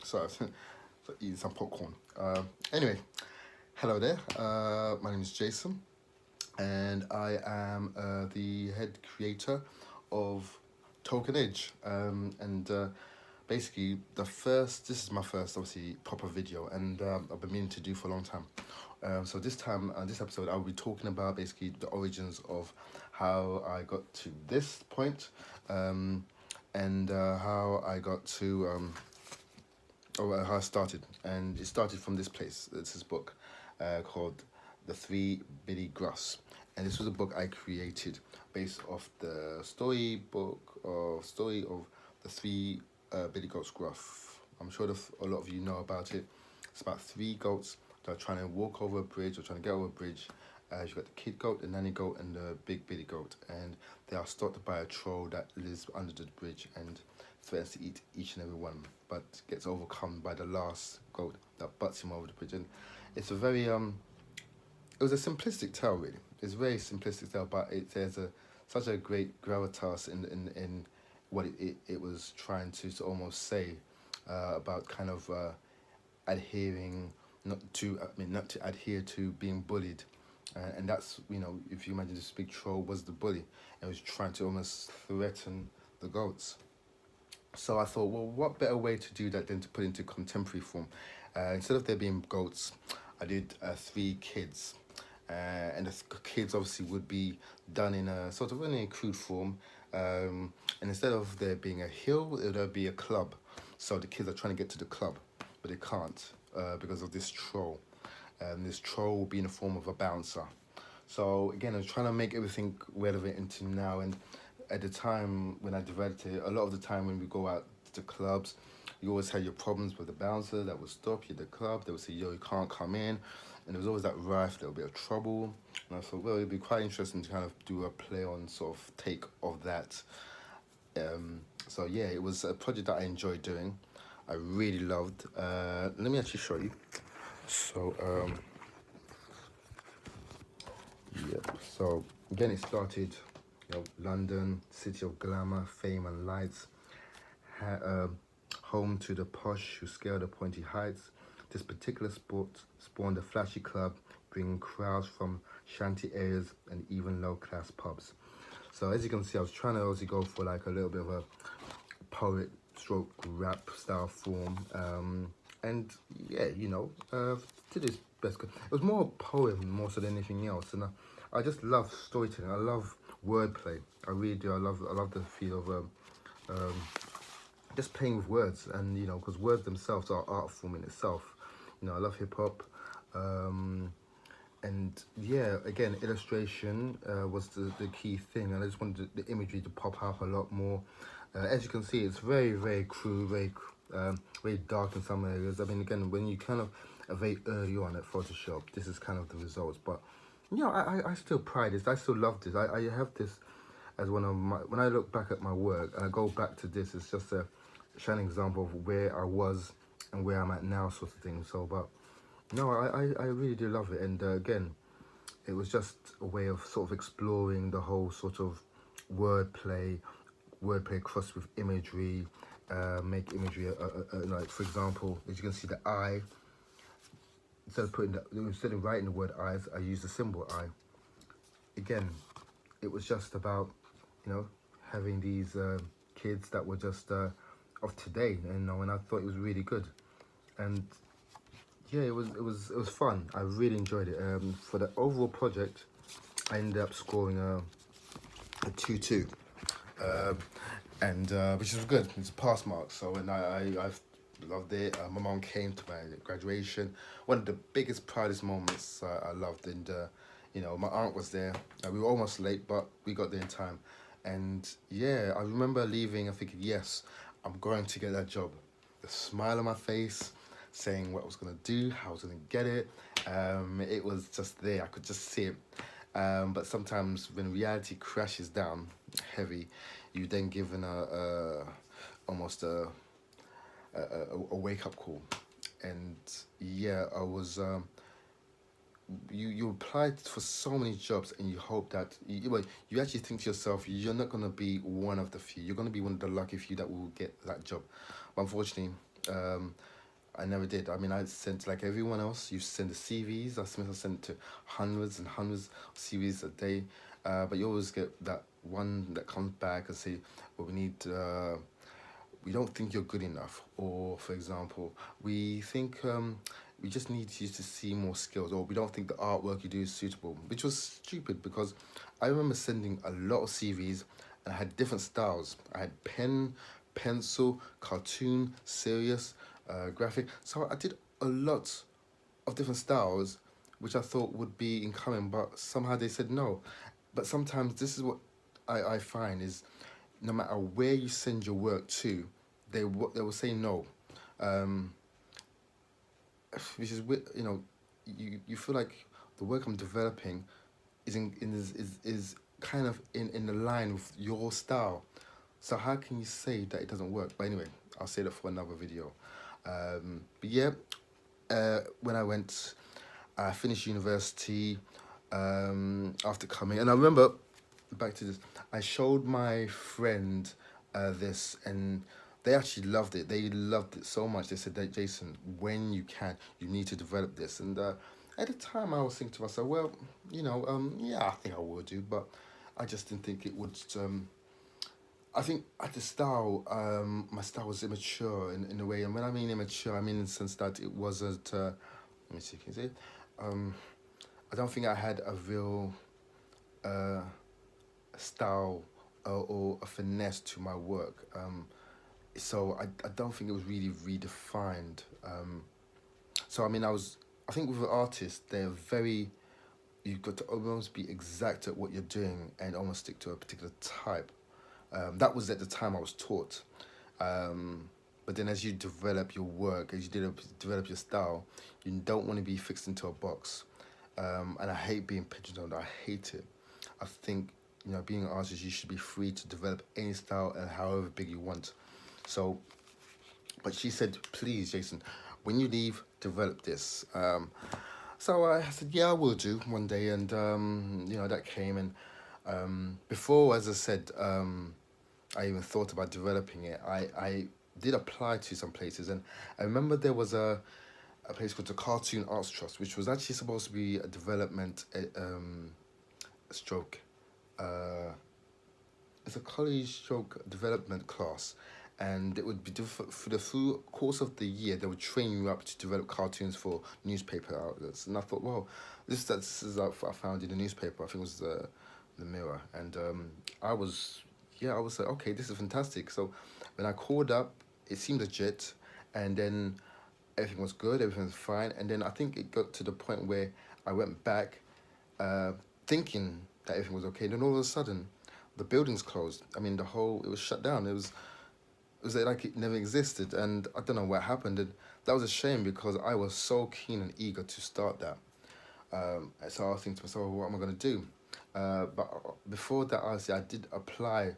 So, so eating some popcorn. Anyway, hello there. My name is Jason, and I am the head creator of Token Edge. And basically, this is my first, obviously, proper video, and I've been meaning to do for a long time. So this time, this episode, I'll be talking about basically the origins of how I got to this point, and how I got to or how I started, and it started from this place. It's this book called The Three Billy Gruffs, and this was a book I created based off the story of the three Billy Goats Gruff. I'm sure a lot of you know about it. It's about three goats that are trying to walk over a bridge or trying to get over a bridge. You've got the kid goat, the nanny goat, and the big Billy goat, and they are stopped by a troll that lives under the bridge and threatens to eat each and every one, but gets overcome by the last goat that butts him over the bridge. And it's a very it was a simplistic tale, really. It's a very simplistic tale, but there's such a great gravitas in what it was trying to almost say about kind of adhering not to adhere to being bullied. And that's, if you imagine this big troll was the bully and was trying to almost threaten the goats. So I thought, well, what better way to do that than to put into contemporary form? Instead of there being goats, I did three kids. And the kids obviously would be done in a sort of in a crude form. And instead of there being a hill, it would be a club. So the kids are trying to get to the club, but they can't because of this troll. This troll will be in the form of a bouncer. So again, I was trying to make everything relevant into now. And at the time when I developed it, a lot of the time when we go out to clubs, you always had your problems with the bouncer that would stop you at the club. They would say, yo, you can't come in. And there was always that rife, there would be a trouble. And I thought, well, it'd be quite interesting to kind of do a play on sort of take of that. So yeah, it was a project that I enjoyed doing. I really loved. Let me actually show you. So, yeah. So again, it started, London, city of glamour, fame and lights, home to the posh who scale the pointy heights. This particular sport spawned a flashy club, bringing crowds from shanty areas and even low-class pubs. So as you can see, I was trying to also go for like a little bit of a poet stroke rap style form. And yeah, did his best. It was more a poem more so than anything else. And I just love storytelling. I love wordplay. I really do. I love the feel of just playing with words, and because words themselves are art form in itself. I love hip hop, and yeah, again, illustration was the key thing, and I just wanted the imagery to pop up a lot more. As you can see, it's very, very crude, very dark in some areas. I mean, again, when you kind of are very early on at Photoshop, this is kind of the results. But I still pride this. I still love this. I have this as one of my. When I look back at my work and I go back to this, it's just a shining example of where I was and where I'm at now, sort of thing. So, but no, I really do love it. And again, it was just a way of sort of exploring the whole sort of wordplay crossed with imagery, make imagery like, for example, as you can see, the eye. Instead of writing the word eyes, I used the symbol eye. Again, it was just about having these kids that were just of today, and I thought it was really good. And yeah, it was fun. I really enjoyed it. For the overall project, I ended up scoring a 2-2, and which was good. It's a pass mark. So, and I've loved it. My mom came to my graduation. One of the biggest, proudest moments I loved, and my aunt was there. We were almost late, but we got there in time. And yeah, I remember leaving and thinking, yes, I'm going to get that job. The smile on my face, saying what I was going to do, how I was going to get it. It was just there. I could just see it. But sometimes when reality crashes down heavy, you then given almost a wake-up call. And yeah, I was you applied for so many jobs, and you hope that you actually think to yourself, you're not going to be one of the few. You're going to be one of the lucky few that will get that job. But unfortunately, I never did. I mean, I sent like everyone else. You send the CVs. I sent to hundreds and hundreds of CVs a day, but you always get that one that comes back and say, "Well, we don't think you're good enough," or for example, we think we just need you to see more skills, or we don't think the artwork you do is suitable, which was stupid because I remember sending a lot of CVs and I had different styles. I had pen, pencil, cartoon, serious, graphic. So I did a lot of different styles, which I thought would be incoming, but somehow they said no. But sometimes this is what I find is no matter where you send your work to, they will say no, um, which is you feel like the work I'm developing is kind of in the line with your style. So how can you say that it doesn't work? But anyway, I'll say that for another video. But yeah, when I finished university after coming, and I remember back to this. I showed my friend this, and they actually loved it. They loved it so much. They said that Jason, when you can, you need to develop this. And at the time, I was thinking to myself, well, yeah, I think I would do, but I just didn't think it would. I think at the style, my style was immature in a way, and when I mean immature, I mean in the sense that it wasn't. Let me see, can you see? I don't think I had a real style or a finesse to my work. So I don't think it was really redefined. So I mean, I think with artists, they're very, you've got to almost be exact at what you're doing and almost stick to a particular type. That was at the time I was taught. But then as you develop your work, as you develop your style, you don't want to be fixed into a box. And I hate being pigeonholed. I hate it. I think, being an artist, you should be free to develop any style and however big you want. So, but she said, please, Jason, when you leave, develop this. So I said, yeah, I will do one day. And, that came. And before, as I said, I even thought about developing it, I did apply to some places. And I remember there was a place called the Cartoon Arts Trust, which was actually supposed to be a development stroke. It's a college stroke development class, and it would be for the full course of the year. They would train you up to develop cartoons for newspaper outlets. And I thought, well, this is what I found in the newspaper. I think it was the Mirror, and I was like, okay, this is fantastic. So when I called up, it seemed legit, and then everything was good, everything was fine, and then I think it got to the point where I went back, thinking that everything was okay. Then all of a sudden, the building's closed. I mean, it was shut down. It was like it never existed, and I don't know what happened. And that was a shame because I was so keen and eager to start that. So I was thinking to myself, what am I going to do? But before that, I did apply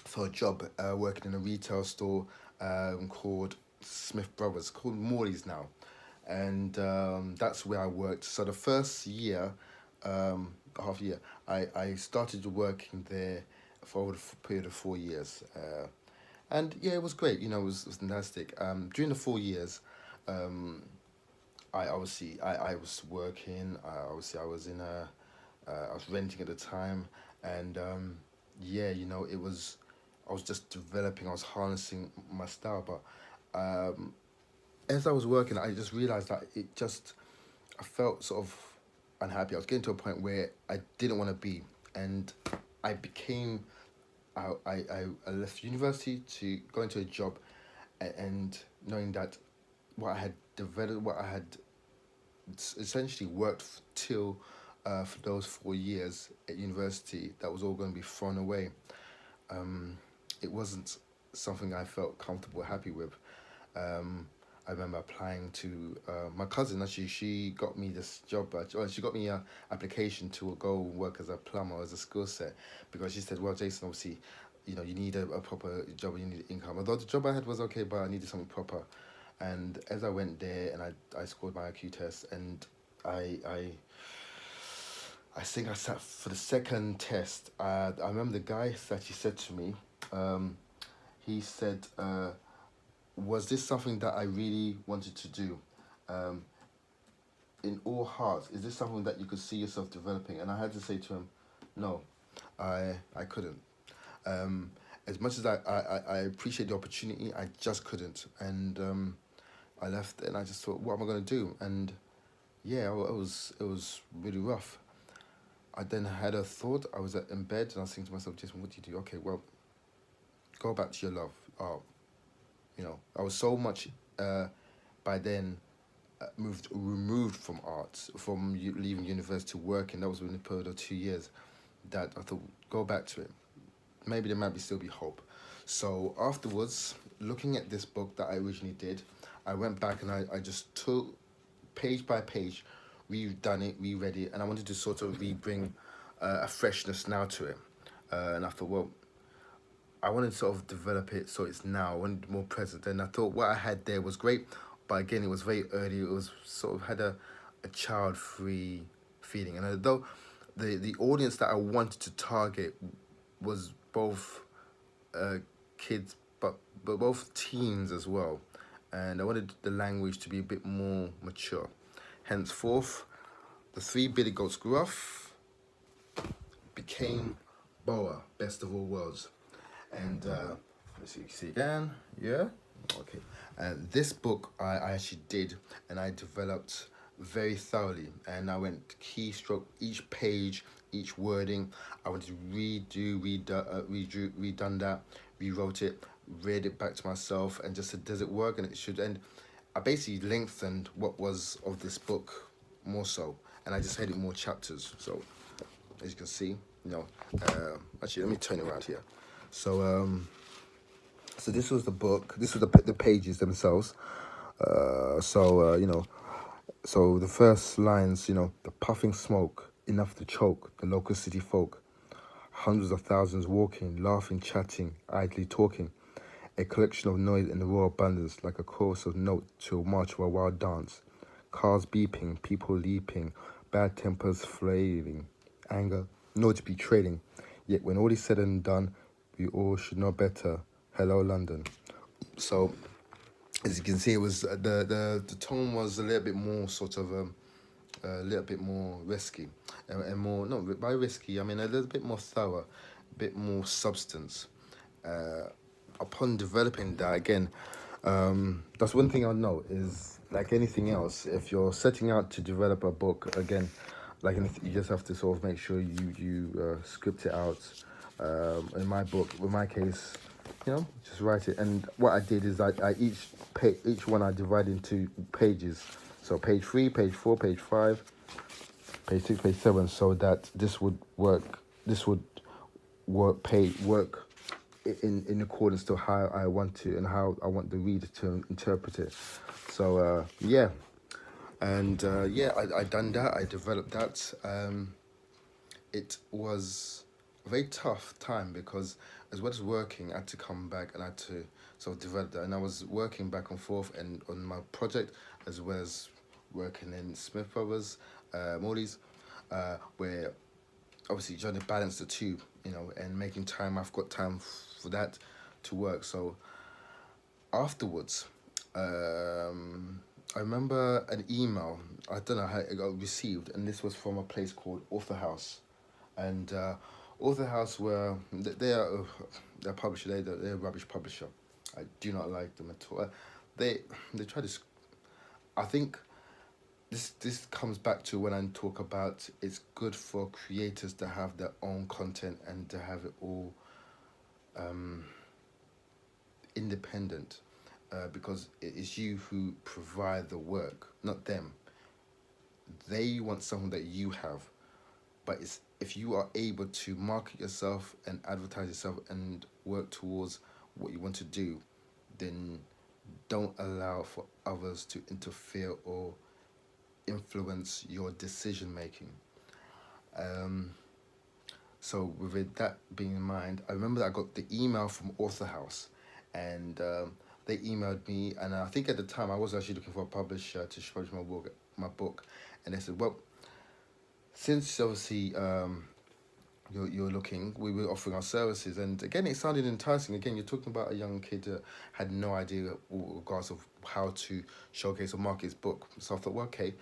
for a job working in a retail store called Smith Brothers, called Morley's now. And that's where I worked. So the first year, half a year, I started working there for over the period of 4 years. And yeah, it was great, it was fantastic. During the 4 years, I was working, I was in I was renting at the time, and yeah, I was just developing, I was harnessing my style, but as I was working, I just realized that I felt sort of unhappy. I was getting to a point where I didn't want to be, and I became, I left university to go into a job, and knowing that what I had developed, what I had essentially worked till for those 4 years at university, that was all going to be thrown away. It wasn't something I felt comfortable, happy with. I remember applying to my cousin. Actually, she got me this job. She got me a application to go work as a plumber, as a skill set, because she said, "Well, Jason, obviously, you need a proper job. You need income. Although the job I had was okay, but I needed something proper." And as I went there, and I scored my IQ test, and I think I sat for the second test. I remember the guy that he said to me. he said, was this something that I really wanted to do? Um, in all hearts, is this something that you could see yourself developing? And I had to say to him, no, I couldn't. Um, as much as I appreciate the opportunity, I just couldn't. And I left and I just thought, what am I going to do? And yeah, it was really rough. I then had a thought. I was in bed and I was thinking to myself, Jason, what do you do? Okay, well, go back to your love. I was so much by then moved removed from arts, from leaving university to working. That was within a period of 2 years. That I thought, go back to it. Maybe there might be still be hope. So afterwards, looking at this book that I originally did, I went back and I just took page by page, redone it, reread it, and I wanted to sort of bring a freshness now to it. And I thought, well, I wanted to sort of develop it so it's now, I wanted more present. And I thought what I had there was great, but again, it was very early. It was sort of had a child-free feeling. And although the audience that I wanted to target was both kids, but both teens as well. And I wanted the language to be a bit more mature. Henceforth, the three billy goats grew up, became Boa, best of all worlds. And let's see again. Yeah. Okay. And this book I actually did, and I developed very thoroughly. And I went keystroke each page, each wording. I wanted to redone that, rewrote it, read it back to myself, and just said, does it work? And it should. And I basically lengthened what was of this book more so, and I just had it more chapters. So as you can see, actually, let me turn it around here. So this was the book. This was the pages themselves. So the first lines, the puffing smoke, enough to choke the local city folk. Hundreds of thousands walking, laughing, chatting, idly talking. A collection of noise in the raw abundance, like a chorus of notes to a march or a wild dance. Cars beeping, people leaping, bad tempers flailing, anger, notably trailing. Yet when all is said and done, we all should know better. Hello, London. So, as you can see, it was the tone was a little bit more sort of a little bit more risky, and more, no, by risky I mean a little bit more thorough, a bit more substance. Upon developing that again, that's one thing I know is, like anything else, if you're setting out to develop a book, again, like anything, you just have to sort of make sure you script it out. In my book, in my case, just write it. And what I did is I each one I divide into pages. So page 3, page 4, page 5, page 6, page 7, so that this would work. This would work in accordance to how I want to, and how I want the reader to interpret it. So yeah, and I done that. I developed that. It was a very tough time because as well as working, I had to come back and I had to sort of develop that. And I was working back and forth and on my project, as well as working in Smith Brothers, Morley's, where obviously trying to balance the two, and making time. I've got time for that to work. So afterwards, I remember an email. I don't know how it got received, and this was from a place called Author House, and Author House were they're a publisher. They're a rubbish publisher. I do not like them at all. They try to. I think this comes back to when I talk about it's good for creators to have their own content and to have it all independent, because it is you who provide the work, not them. They want something that you have, but it's if you are able to market yourself and advertise yourself and work towards what you want to do, then don't allow for others to interfere or influence your decision making. So with that being in mind, I remember that I got the email from Author House, and they emailed me, and I think at the time I was actually looking for a publisher to publish my book, and they said, well, since obviously you're looking, we were offering our services. And again, it sounded enticing. Again, you're talking about a young kid that had no idea regards of how to showcase or market his book. So I thought, well, okay,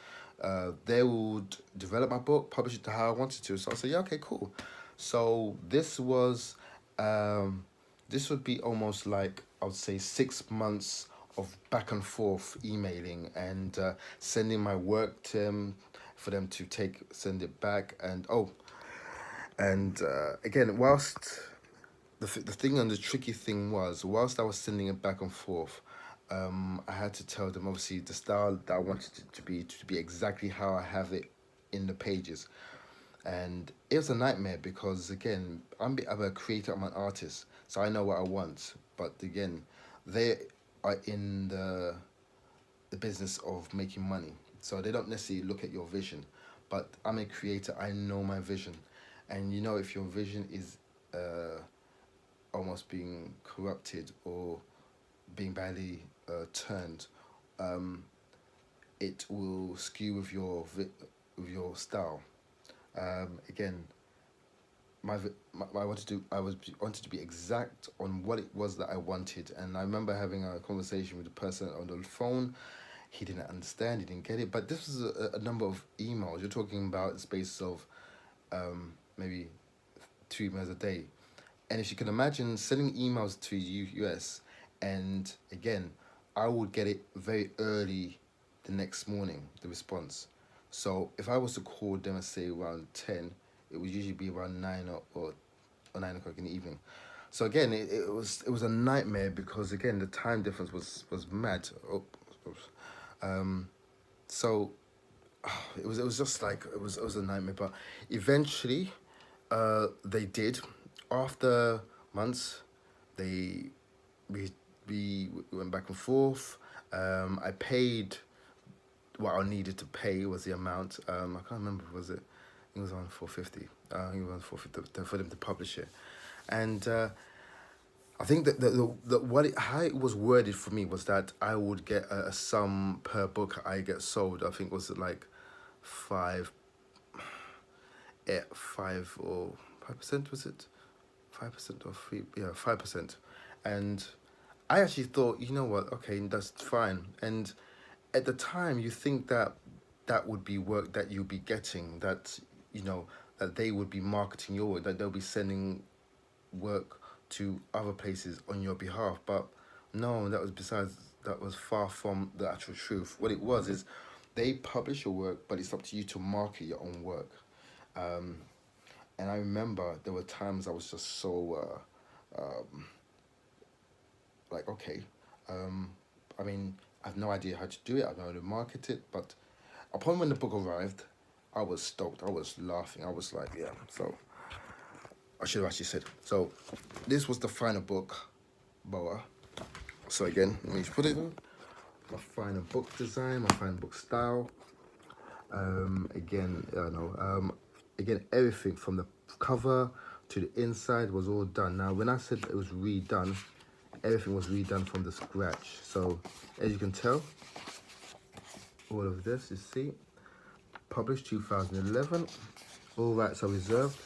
they would develop my book, publish it to how I wanted to. So I said, yeah, okay, cool. So um, this would be almost like, I would say, 6 months of back and forth emailing and sending my work to them for them to send it back. And again, whilst the thing and the tricky thing was, whilst I was sending it back and forth, I had to tell them obviously the style that I wanted it to be exactly how I have it in the pages. And it was a nightmare because again, I'm a creator, I'm an artist, so I know what I want. But again, they are in the business of making money, so they don't necessarily look at your vision. But I'm a creator, I know my vision, and you know if your vision is almost being corrupted or being badly turned, um, it will skew with with your style. Again, wanted to be exact on what it was that I wanted, and I remember having a conversation with the person on the phone. He didn't understand, he didn't get it, but this was a number of emails. You're talking about the space of maybe 2 emails a day. And if you can imagine sending emails to US, and again, I would get it very early the next morning, the response. So if I was to call them and say around 10, it would usually be around 9 or 9 o'clock in the evening. So again, it was a nightmare because again the time difference was mad. Um, so it was just like it was a nightmare. But eventually, they did. After months, they we we went back and forth. I paid what I needed to pay was the amount. I can't remember, was it? It was on 450. I think it was on 450 for them to publish it, and I think that how it was worded for me was that I would get a sum per book I get sold. I think was it like five, 5% was it? 5% or 3, yeah, 5%. And I actually thought, you know what, okay, that's fine. And at the time, you think that that would be work that you'll be getting, that, you know, that they would be marketing your work, that they'll be sending work to other places on your behalf. But no, that was far from the actual truth. What it was is they publish your work, but it's up to you to market your own work. Um, and I remember there were times I was just so like, okay, um, I mean, I have no idea how to do it. I don't know how to market it. But upon when the book arrived, I was stoked. I was laughing. I was like, yeah. So I should have actually said. So this was the final book, Boa. So again, let me just put it in. My final book design, my final book style. Again, I know. Again, everything from the cover to the inside was all done. Now, when I said it was redone, everything was redone from the scratch. So, as you can tell, all of this, you see, published 2011. All rights are reserved.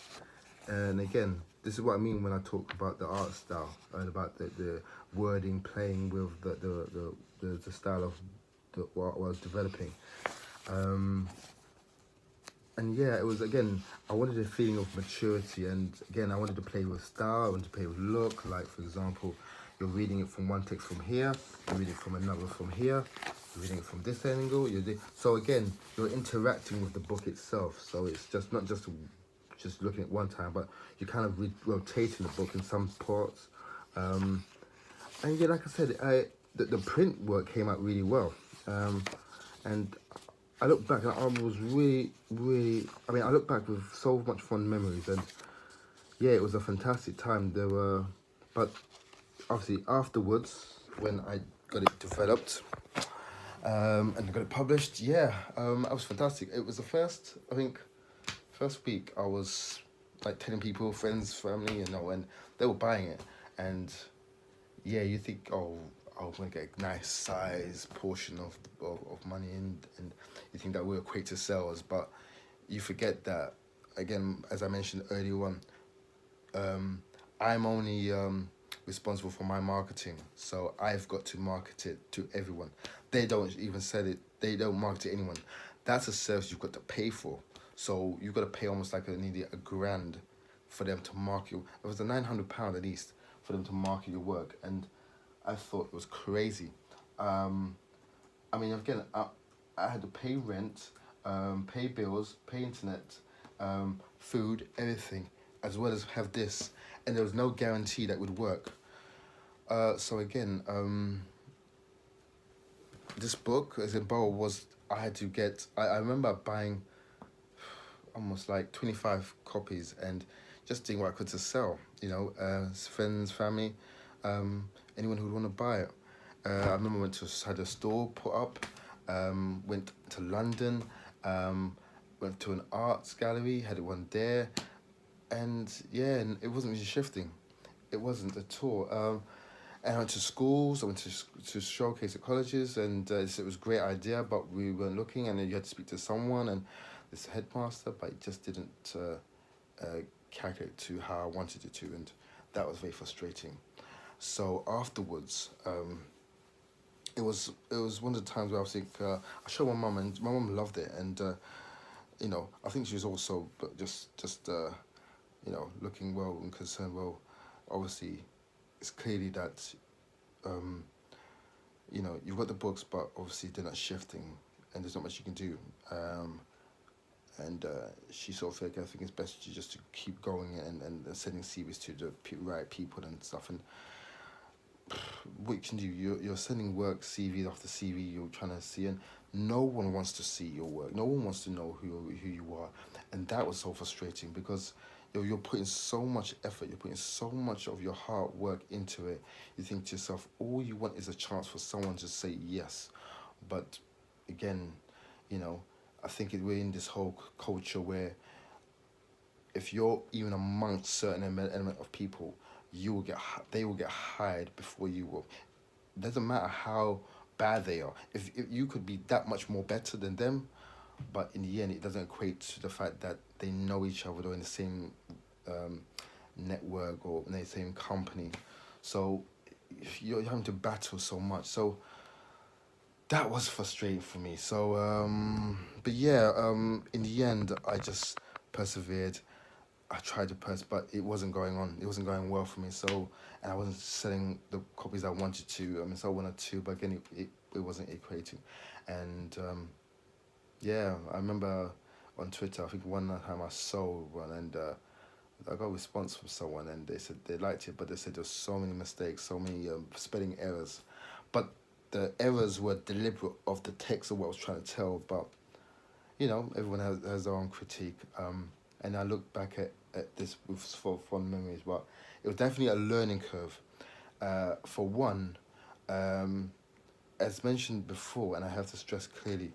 And again, this is what I mean when I talk about the art style and about the wording, playing with the style of what I was developing. And yeah, it was, again, I wanted a feeling of maturity, and again, I wanted to play with style, I wanted to play with look. Like, for example, you're reading it from one text from here, you're reading it from another from here, you're reading it from this angle. So again, you're interacting with the book itself. So it's just not just looking at one time, but you're kind of rotating the book in some parts. And yeah, like I said, the print work came out really well. And I look back and I was really, really, I mean, I look back with so much fond memories, and yeah, it was a fantastic time. But obviously afterwards, when I got it developed, and I got it published, yeah, it was fantastic. It was I think, first week I was like telling people, friends, family, and they were buying it. And yeah, you think, oh, I'm gonna get a nice size portion of money, and you think that will equate to sales, but you forget that, again, as I mentioned earlier on, um, I'm only responsible for my marketing, so I've got to market it to everyone. They don't even sell it. They don't market it to anyone. That's a service you've got to pay for. So you've got to pay almost like nearly a grand for them to market you. It was a £900 at least for them to market your work, and I thought it was crazy. Um, I mean, again, I had to pay rent, pay bills, pay internet, food, everything, as well as have this, and there was no guarantee that would work. So again, this book, as in Bowl, was I had to get. I remember buying almost like 25 copies and just doing what I could to sell. Friends, family, anyone who would want to buy it. I remember I went to had a store put up. Went to London. Went to an arts gallery. Had it one there, and yeah, and it wasn't really shifting. It wasn't at all. And I went to schools. I went to showcase at colleges, and it was a great idea, but we weren't looking. And then you had to speak to someone, and this headmaster, but it just didn't calculate to how I wanted it to, and that was very frustrating. So afterwards, it was one of the times where I was think I showed my mum, and my mum loved it, and I think she was also, but just looking well and concerned. Well, obviously, it's clearly that um, you've got the books, but obviously they're not shifting, and there's not much you can do. And she sort of felt like, I think it's best to keep going and sending CVs to the right people and stuff. And what you can do, you're sending work CV after CV, you're trying to see, and no one wants to see your work. No one wants to know who you are, and that was so frustrating because you're putting so much effort, you're putting so much of your hard work into it. You think to yourself, all you want is a chance for someone to say yes, but again, you know, I think we're in this whole culture where if you're even amongst certain element of people, they will get hired before you will. Doesn't matter how bad they are. If you could be that much more better than them, but in the end, it doesn't equate to the fact that they know each other or in the same um, network or in the same company. So you're having to battle so much. So that was frustrating for me. So, but yeah, in the end, I just persevered. I tried to press, but it wasn't going on. It wasn't going well for me. So, and I wasn't selling the copies I wanted to. I mean, so one or two, but again, it wasn't equating. And yeah, I remember on Twitter, I think one time I sold one, and I got a response from someone, and they said they liked it, but they said there was so many mistakes, so many spelling errors, but the errors were deliberate of the text of what I was trying to tell. But everyone has their own critique. And I look back at this with fond memories, but it was definitely a learning curve. For one, as mentioned before, and I have to stress clearly,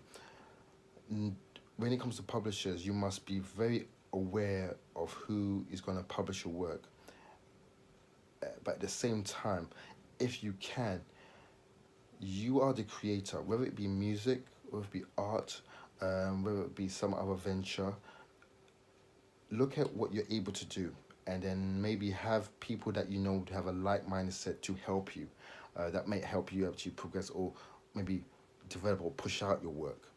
when it comes to publishers, you must be very aware of who is going to publish your work. But at the same time, if you can, you are the creator, whether it be music, whether it be art, whether it be some other venture. Look at what you're able to do, and then maybe have people that have a like mindset to help you, that may help you actually progress or maybe develop or push out your work.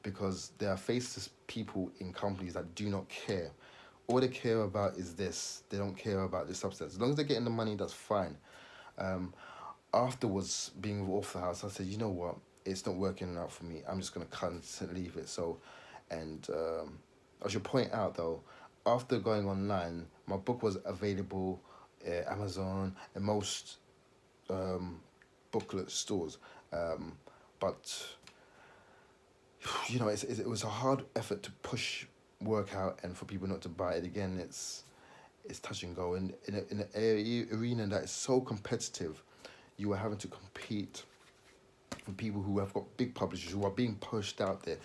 Because there are faceless people in companies that do not care. All they care about is this. They don't care about the substance. As long as they're getting the money, that's fine. Afterwards, being off the house, I said, you know what? It's not working out for me. I'm just gonna cut and leave it. So, and I should point out though, after going online, my book was available Amazon and most booklet stores, but it was a hard effort to push work out and for people not to buy it. Again, it's touch and go, and in an arena that is so competitive, you are having to compete with people who have got big publishers who are being pushed out there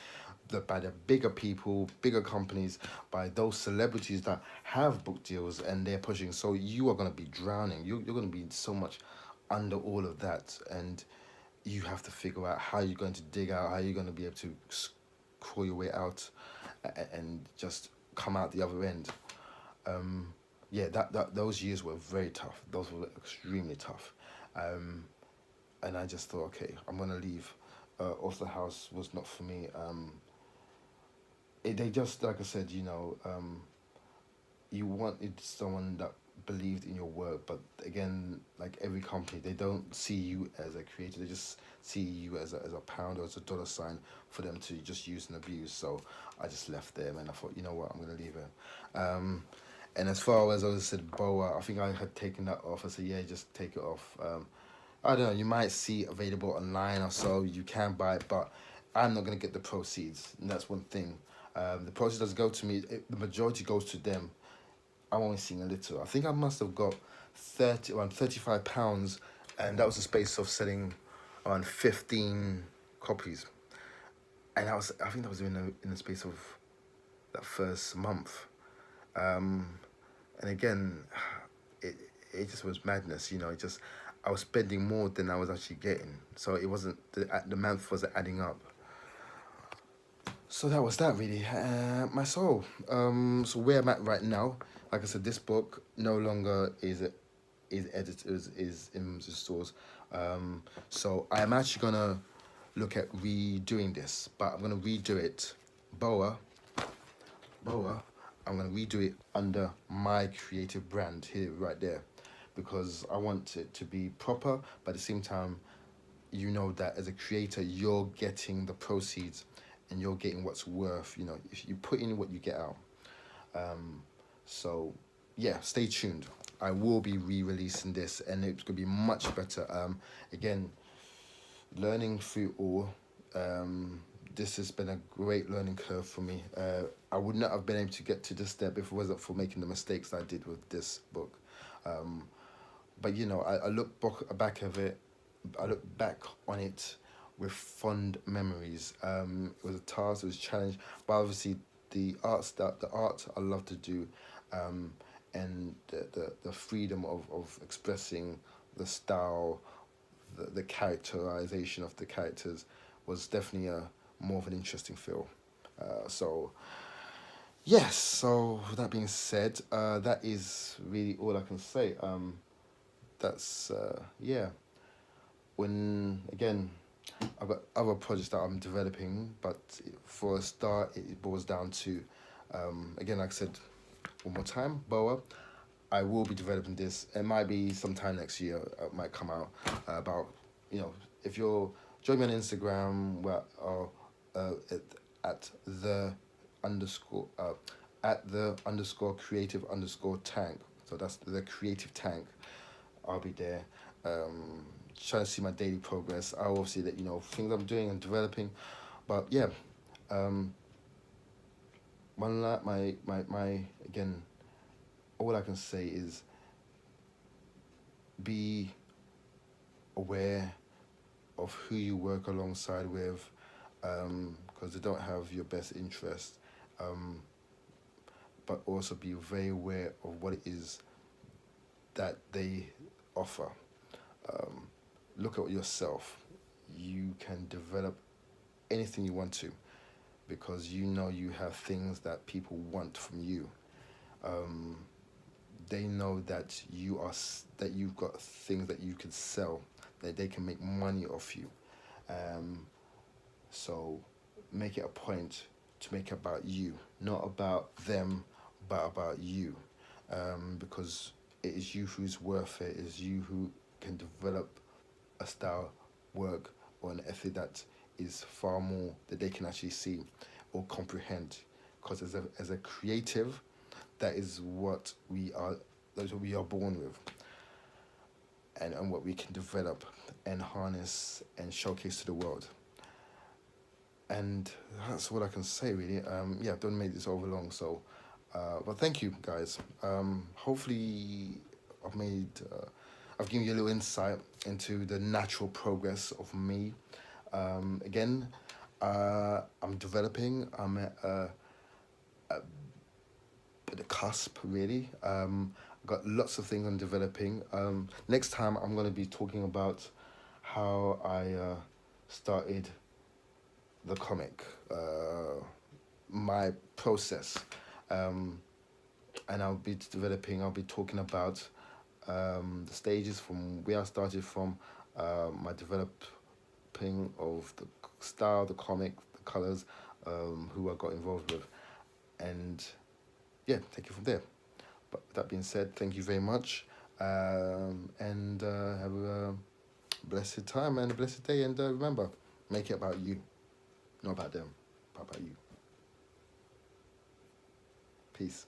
by the bigger people, bigger companies, by those celebrities that have book deals and they're pushing. So you are going to be drowning. You're going to be so much under all of that, and you have to figure out how you're going to dig out, how you're going to be able to crawl your way out and just come out the other end. yeah, that those years were very tough. Those were extremely tough. Um, and I just thought, okay, I'm gonna leave. Also, the house was not for me. They just, like I said, you wanted someone that believed in your work, but again, like every company, they don't see you as a creator. They just see you as a pound or as a dollar sign for them to just use and abuse. So I just left them, and I thought, you know what, I'm gonna leave it. And as far as I said, Boa, I think I had taken that off. I said, yeah, just take it off. I don't know. You might see it available online or so. You can buy it, but I'm not gonna get the proceeds, and that's one thing. The proceeds doesn't go to me. The majority goes to them. I'm only seeing a little. I think I must have got around £35, and that was the space of selling around 15 copies. And I think that was in the space of that first month. Um, and again, it it just was madness. It just I was spending more than I was actually getting, so it wasn't the month wasn't adding up. So that was that really. My soul. So where I'm at right now, like I said, this book no longer is edited is in the stores. So I'm actually gonna look at redoing this, but I'm gonna redo it. Boa, Boa. I'm gonna redo it under my creative brand here, right there, because I want it to be proper, but at the same time, that as a creator, you're getting the proceeds, and you're getting what's worth. If you put in what you get out. Um, so yeah, stay tuned. I will be re-releasing this, and it's gonna be much better. Again, learning through all. This has been a great learning curve for me. I would not have been able to get to this step if it wasn't for making the mistakes I did with this book. Um, but I look back of it. I look back on it with fond memories. It was a task. It was a challenge, but obviously the art I love to do, and the freedom of expressing the style, the characterization of the characters was definitely a more of an interesting feel. So yes. So with that being said, that is really all I can say. That's yeah. When again, I've got other projects that I'm developing, but for a start, it boils down to, again, like I said, one more time, Boa. I will be developing this. It might be sometime next year. It might come out about, if you're join me on Instagram, where at the underscore at the underscore creative underscore tank. So that's the creative tank. I'll be there. Trying to see my daily progress. I will see that things I'm doing and developing, but yeah, my again, all I can say is be aware of who you work alongside with, because they don't have your best interest, but also be very aware of what it is that they offer. Look at yourself. You can develop anything you want to, because you have things that people want from you. Um, they know that you've got things that you can sell, that they can make money off you. Um, so make it a point to make it about you, not about them, but about you, because it is you who's worth it. It is you who can develop a style, work, or an ethic that is far more that they can actually see or comprehend. Because as a creative, that is what we are. That's what we are born with, and what we can develop and harness and showcase to the world. And that's what I can say really. Yeah, don't make this over long. So, but thank you guys. Hopefully, I've made. I've given you a little insight into the natural progress of me. Again, I'm developing. I'm at the cusp, really. Got lots of things I'm developing. Next time, I'm going to be talking about how I started the comic, my process. and I'll be talking about the stages from where I started from, my developing of the style, the comic, the colors, who I got involved with, and yeah, take it from there. But with that being said, thank you very much, and have a blessed time and a blessed day. And remember, make it about you, not about them, but about you. Peace.